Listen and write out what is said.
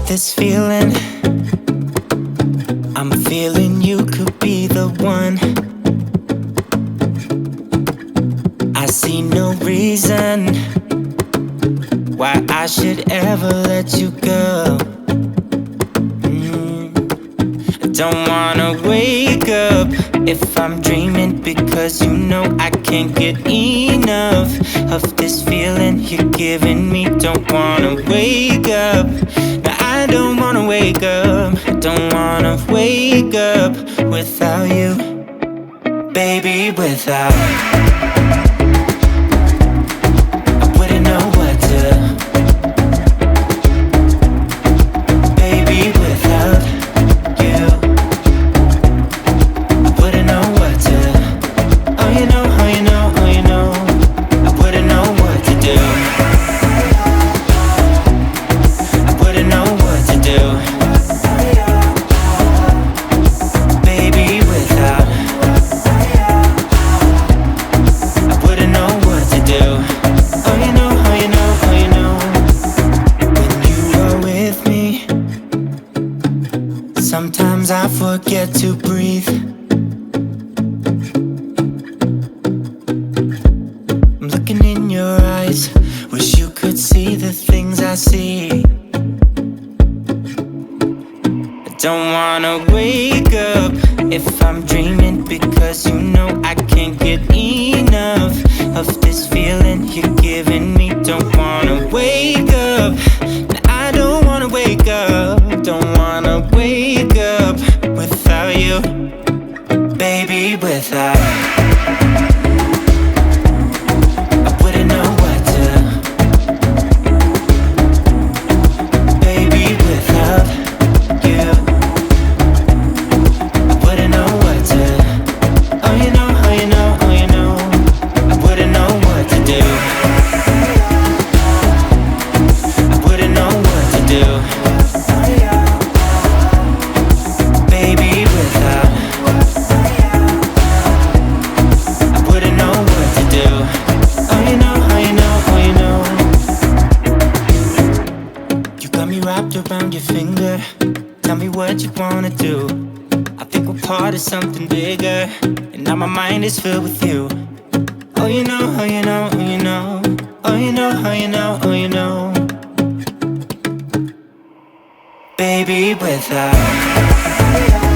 This feeling, I'm feeling you could be the one. I see no reason why I should ever let you go. I don't wanna wake up if I'm dreaming, because you know I can't get enough of this feeling you're giving me. Don't wanna wake up. I don't wanna wake up, I don't wanna wake up without you, baby, without. I wouldn't know what to, baby, without you. I wouldn't know what to, oh you know, oh you know, oh you know. I wouldn't know what to do. I wouldn't know what to do, baby, without. I wouldn't know what to do. Oh you know, oh you know, oh you know. When you are with me, sometimes I forget to breathe. I'm looking in your eyes, wish you could see the things I see. Don't wanna wake up if I'm dreaming, because you know I can't get enough of this feeling you're giving me. Don't wanna wake up, I don't wanna wake up. Don't wanna wake up without you, baby, without. I wouldn't know what to, baby, without you. Around your finger, tell me what you wanna do. I think we're part of something bigger, and now my mind is filled with you. Oh you know, oh you know, oh you know. Oh you know, oh you know, oh you know. Baby, without.